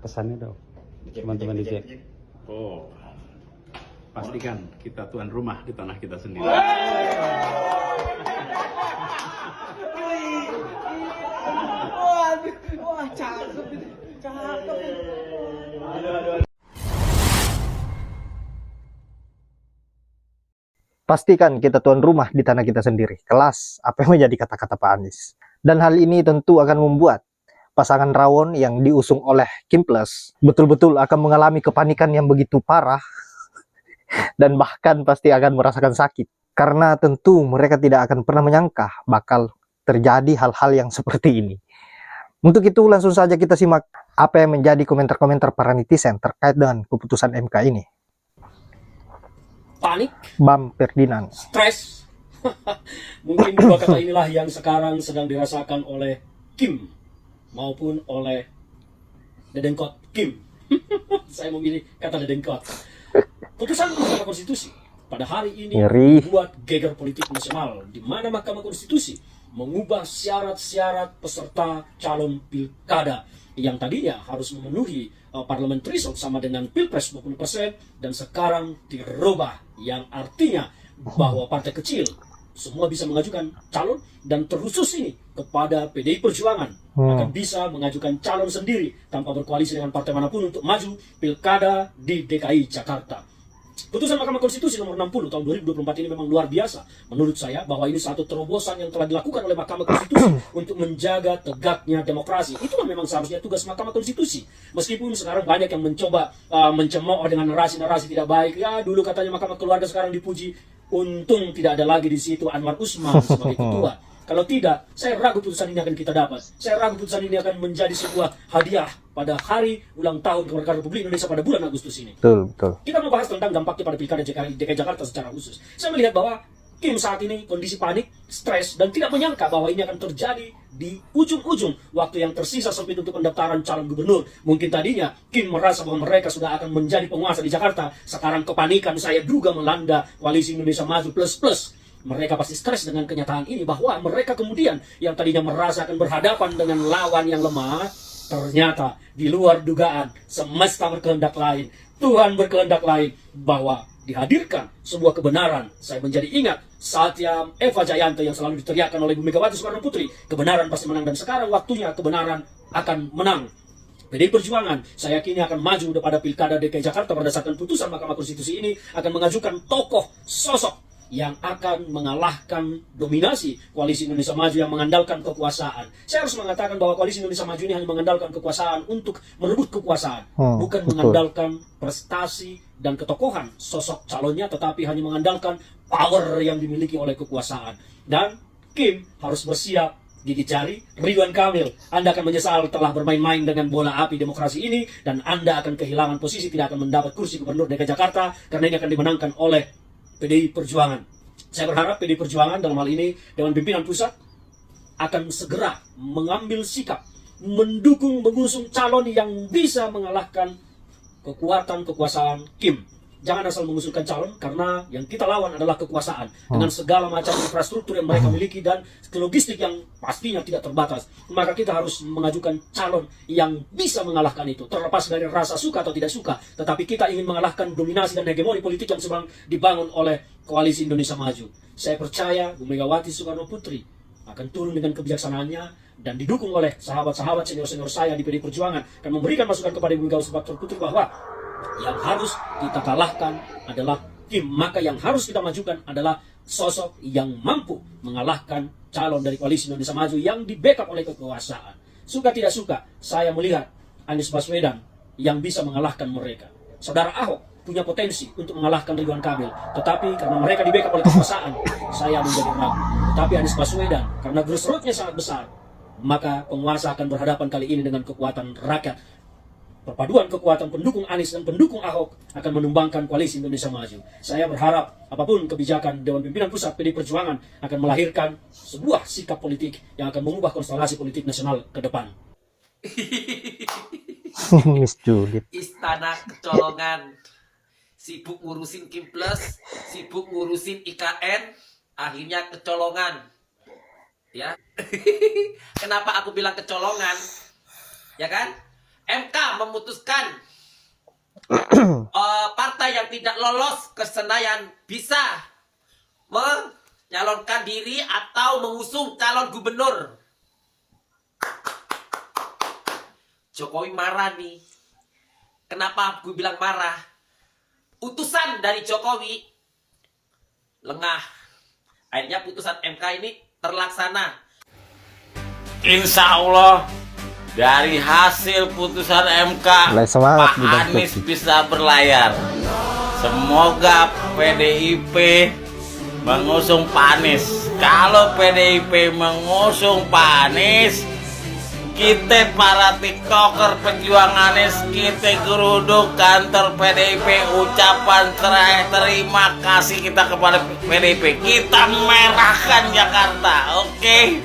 pesannya dong teman-teman DJ. Oh, pastikan kita tuan rumah di tanah kita sendiri. Wah, cakep. Pastikan kita tuan rumah di tanah kita sendiri. Kelas, apa yang menjadi kata-kata Pak Anies. Dan hal ini tentu akan membuat pasangan rawon yang diusung oleh Kim Plus betul-betul akan mengalami kepanikan yang begitu parah dan bahkan pasti akan merasakan sakit. Karena tentu mereka tidak akan pernah menyangka bakal terjadi hal-hal yang seperti ini. Untuk itu langsung saja kita simak apa yang menjadi komentar-komentar para netizen terkait dengan keputusan MK ini. Panik, Bam Ferdinand. stres. Mungkin dua kata inilah yang sekarang sedang dirasakan oleh Kim maupun oleh Dedengkot Kim. Saya memilih kata Dedengkot. Putusan Mahkamah Konstitusi pada hari ini membuat geger politik nasional, di mana Mahkamah Konstitusi mengubah syarat-syarat peserta calon pilkada yang tadinya harus memenuhi parliamentary threshold sama dengan pilpres 20%, dan sekarang dirubah yang artinya bahwa partai kecil semua bisa mengajukan calon, dan terkhusus ini kepada PDI Perjuangan akan bisa mengajukan calon sendiri tanpa berkoalisi dengan partai manapun untuk maju pilkada di DKI Jakarta. Putusan Mahkamah Konstitusi nomor 60 tahun 2024 ini memang luar biasa menurut saya, bahwa ini satu terobosan yang telah dilakukan oleh Mahkamah Konstitusi untuk menjaga tegaknya demokrasi. Itulah memang seharusnya tugas Mahkamah Konstitusi. Meskipun sekarang banyak yang mencoba mencemooh dengan narasi-narasi tidak baik. Ya, dulu katanya Mahkamah Keluarga, sekarang dipuji. Untung tidak ada lagi di situ Anwar Usman sebagai ketua. Kalau tidak, saya ragu putusan ini akan kita dapat. Saya ragu putusan ini akan menjadi sebuah hadiah pada hari ulang tahun kemerdekaan Republik Indonesia pada bulan Agustus ini. Betul. Kita membahas tentang dampaknya pada pilkada DKI Jakarta secara khusus. Saya melihat bahwa Kim saat ini kondisi panik, stres, dan tidak menyangka bahwa ini akan terjadi di ujung-ujung waktu yang tersisa sempit untuk pendaftaran calon gubernur. Mungkin tadinya Kim merasa bahwa mereka sudah akan menjadi penguasa di Jakarta. Sekarang kepanikan saya duga melanda Koalisi Indonesia Maju plus. Mereka pasti stres dengan kenyataan ini, bahwa mereka kemudian yang tadinya merasa akan berhadapan dengan lawan yang lemah, ternyata di luar dugaan semesta berkehendak lain, Tuhan berkehendak lain, bahwa dihadirkan sebuah kebenaran. Saya menjadi ingat Satya Eva Jayanto yang selalu diteriakkan oleh Bu Megawati Soekarno Putri, kebenaran pasti menang, dan sekarang waktunya kebenaran akan menang. PDI Perjuangan saya yakini akan maju pada pilkada DKI Jakarta berdasarkan putusan Mahkamah Konstitusi ini, akan mengajukan tokoh sosok yang akan mengalahkan dominasi Koalisi Indonesia Maju yang mengandalkan kekuasaan. Saya harus mengatakan bahwa Koalisi Indonesia Maju ini hanya mengandalkan kekuasaan untuk merebut kekuasaan, bukan mengandalkan prestasi dan ketokohan sosok calonnya, tetapi hanya mengandalkan power yang dimiliki oleh kekuasaan. Dan Kim harus bersiap gigit jari. Ridwan Kamil, Anda akan menyesal telah bermain-main dengan bola api demokrasi ini, dan Anda akan kehilangan posisi, tidak akan mendapat kursi gubernur DKI Jakarta, karena ini akan dimenangkan oleh PDI Perjuangan. Saya berharap PDI Perjuangan dalam hal ini Dewan Pimpinan Pusat akan segera mengambil sikap mengusung calon yang bisa mengalahkan kekuatan kekuasaan Kim. Jangan asal mengusulkan calon, karena yang kita lawan adalah kekuasaan dengan segala macam infrastruktur yang mereka miliki dan logistik yang pastinya tidak terbatas. Maka kita harus mengajukan calon yang bisa mengalahkan itu, terlepas dari rasa suka atau tidak suka. Tetapi kita ingin mengalahkan dominasi dan hegemoni politik yang sedang dibangun oleh Koalisi Indonesia Maju. Saya percaya Bu Megawati Soekarno Putri akan turun dengan kebijaksanaannya dan didukung oleh sahabat-sahabat senior-senior saya di PDI Perjuangan, akan memberikan masukan kepada Bu Megawati Soekarno Putri bahwa yang harus kita kalahkan adalah Kim. Maka yang harus kita majukan adalah sosok yang mampu mengalahkan calon dari Koalisi Indonesia Maju yang di-backup oleh kekuasaan. Suka tidak suka, saya melihat Anies Baswedan yang bisa mengalahkan mereka. Saudara Ahok punya potensi untuk mengalahkan Ridwan Kamil, tetapi karena mereka di-backup oleh kekuasaan, saya menjadi ragu. Tetapi Anies Baswedan, karena grassroots-nya sangat besar, maka penguasa akan berhadapan kali ini dengan kekuatan rakyat. Perpaduan kekuatan pendukung Anies dan pendukung Ahok akan menumbangkan Koalisi Indonesia Maju. Saya berharap apapun kebijakan Dewan Pimpinan Pusat PDI Perjuangan akan melahirkan sebuah sikap politik yang akan mengubah konstelasi politik nasional ke depan. Miss Judith. Istana kecolongan. Sibuk ngurusin Kim Plus, sibuk ngurusin IKN, akhirnya kecolongan. Ya. Kenapa aku bilang kecolongan? Ya kan? MK memutuskan partai yang tidak lolos ke Senayan bisa menyalonkan diri atau mengusung calon gubernur. Jokowi marah nih. Kenapa gue bilang marah? Utusan dari Jokowi lengah. Akhirnya putusan MK ini terlaksana. Insya Allah dari hasil putusan MK Semangat, Pak Anies bisa berlayar. Semoga PDIP mengusung Pak Anies. Kalau PDIP mengusung Pak Anies, kita para tiktoker pejuang Anies, kita geruduk kantor PDIP, ucapan terima kasih kita kepada PDIP. Kita merahkan Jakarta, oke?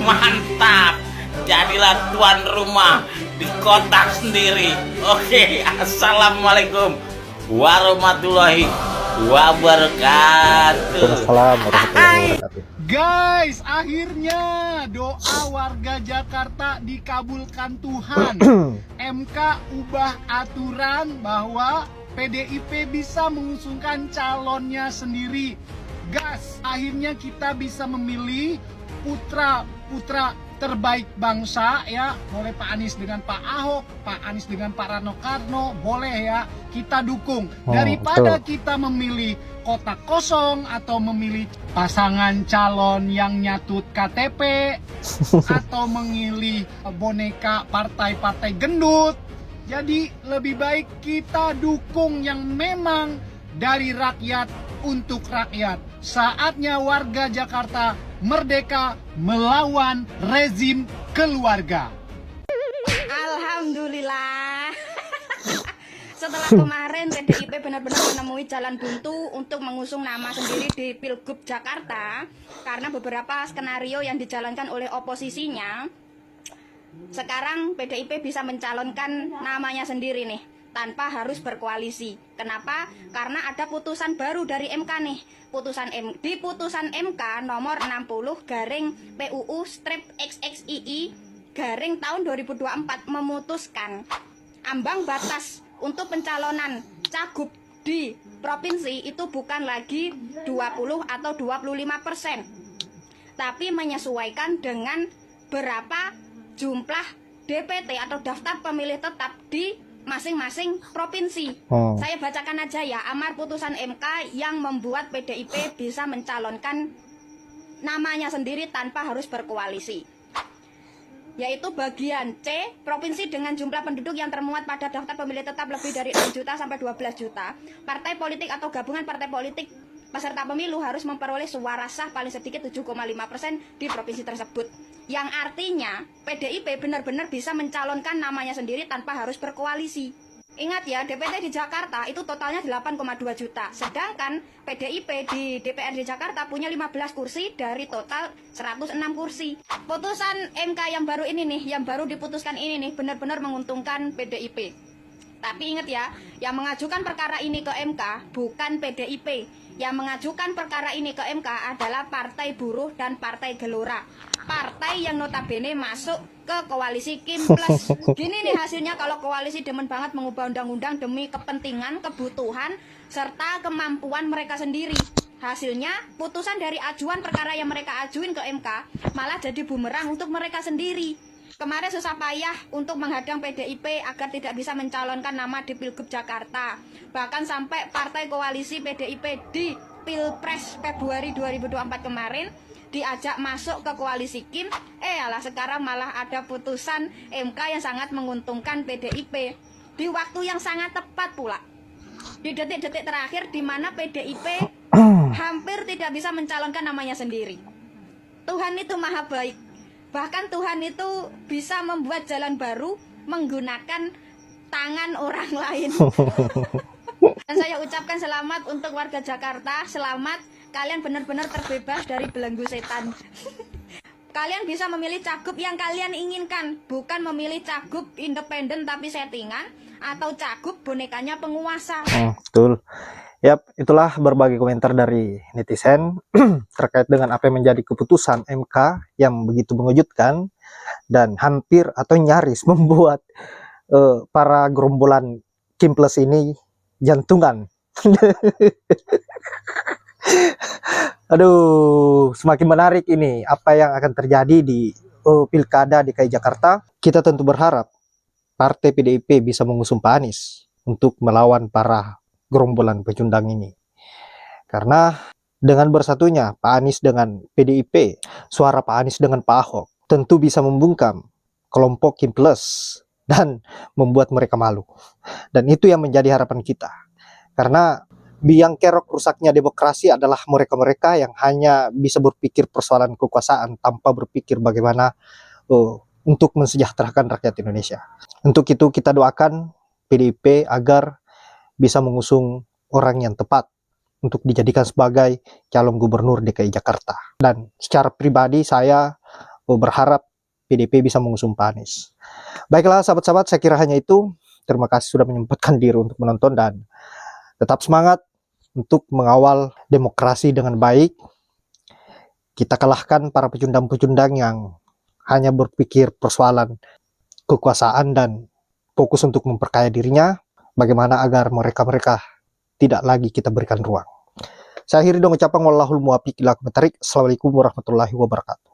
Mantap. Jadilah tuan rumah di kota sendiri. Oke, assalamualaikum warahmatullahi wabarakatuh. Assalamualaikum warahmatullahi wabarakatuh. Guys, akhirnya doa warga Jakarta dikabulkan Tuhan. MK ubah aturan bahwa PDIP bisa mengusungkan calonnya sendiri. Gas, akhirnya kita bisa memilih putra terbaik bangsa ya. Boleh Pak Anies dengan Pak Ahok, Pak Anies dengan Pak Rano Karno, boleh ya, kita dukung. Daripada kita memilih kotak kosong atau memilih pasangan calon yang nyatut KTP atau memilih boneka partai-partai gendut. Jadi lebih baik kita dukung yang memang dari rakyat untuk rakyat. Saatnya warga Jakarta merdeka melawan rezim keluarga. Alhamdulillah. Setelah kemarin PDIP benar-benar menemui jalan buntu untuk mengusung nama sendiri di Pilgub Jakarta karena beberapa skenario yang dijalankan oleh oposisinya. Sekarang PDIP bisa mencalonkan namanya sendiri nih, tanpa harus berkoalisi. Kenapa? Karena ada putusan baru dari MK nih. Di putusan MK nomor 60/PUU/XXII/ tahun 2024 memutuskan ambang batas untuk pencalonan cagup di provinsi itu bukan lagi 20 atau 25%, tapi menyesuaikan dengan berapa jumlah DPT atau daftar pemilih tetap di masing-masing provinsi. Saya bacakan aja ya amar putusan MK yang membuat PDIP bisa mencalonkan namanya sendiri tanpa harus berkoalisi. Yaitu bagian C, provinsi dengan jumlah penduduk yang termuat pada daftar pemilih tetap lebih dari 6 juta sampai 12 juta. Partai politik atau gabungan partai politik peserta pemilu harus memperoleh suara sah paling sedikit 7,5% di provinsi tersebut. Yang artinya PDIP benar-benar bisa mencalonkan namanya sendiri tanpa harus berkoalisi. Ingat ya, DPT di Jakarta itu totalnya 8,2 juta. Sedangkan PDIP di DPRD Jakarta punya 15 kursi dari total 106 kursi. Putusan MK yang baru ini nih, yang baru diputuskan ini nih, benar-benar menguntungkan PDIP. Tapi ingat ya, yang mengajukan perkara ini ke MK bukan PDIP. Yang mengajukan perkara ini ke MK adalah Partai Buruh dan Partai Gelora. Partai yang notabene masuk ke koalisi Kim Plus. Gini nih hasilnya kalau koalisi demen banget mengubah undang-undang demi kepentingan, kebutuhan, serta kemampuan mereka sendiri. Hasilnya putusan dari ajuan perkara yang mereka ajuin ke MK malah jadi bumerang untuk mereka sendiri. Kemarin susah payah untuk menghadang PDIP agar tidak bisa mencalonkan nama di Pilgub Jakarta. Bahkan sampai partai koalisi PDIP di Pilpres Februari 2024 kemarin diajak masuk ke koalisi Kim. Alah sekarang malah ada putusan MK yang sangat menguntungkan PDIP di waktu yang sangat tepat pula. Di detik-detik terakhir di mana PDIP hampir tidak bisa mencalonkan namanya sendiri. Tuhan itu maha baik. Bahkan Tuhan itu bisa membuat jalan baru menggunakan tangan orang lain. Dan saya ucapkan selamat untuk warga Jakarta. Selamat, kalian benar-benar terbebas dari belenggu setan. Kalian bisa memilih cagup yang kalian inginkan, bukan memilih cagup independen tapi settingan, atau cagup bonekanya penguasa. Betul. Yap, itulah berbagai komentar dari netizen terkait dengan apa yang menjadi keputusan MK yang begitu mengejutkan dan hampir atau nyaris membuat para gerombolan Kim Plus ini jantungan. Aduh, semakin menarik ini apa yang akan terjadi di Pilkada DKI Jakarta. Kita tentu berharap Partai PDIP bisa mengusung Pak Anies untuk melawan para gerombolan pecundang ini. Karena dengan bersatunya Pak Anies dengan PDIP, suara Pak Anies dengan Pak Ahok, tentu bisa membungkam kelompok Kim Plus dan membuat mereka malu. Dan itu yang menjadi harapan kita. Karena biang kerok rusaknya demokrasi adalah mereka-mereka yang hanya bisa berpikir persoalan kekuasaan tanpa berpikir bagaimana untuk mensejahterakan rakyat Indonesia. Untuk itu kita doakan PDIP agar bisa mengusung orang yang tepat untuk dijadikan sebagai calon gubernur DKI Jakarta. Dan secara pribadi saya berharap PDIP bisa mengusung Pak Anies. Baiklah sahabat-sahabat, saya kira hanya itu. Terima kasih sudah menyempatkan diri untuk menonton dan tetap semangat untuk mengawal demokrasi dengan baik. Kita kalahkan para pecundang-pecundang yang hanya berpikir persoalan kekuasaan dan fokus untuk memperkaya dirinya. Bagaimana agar mereka-mereka tidak lagi kita berikan ruang. Saya akhiri dengan ucapan wallahul muwaffiq ila aqwamit thoriq. Assalamualaikum warahmatullahi wabarakatuh.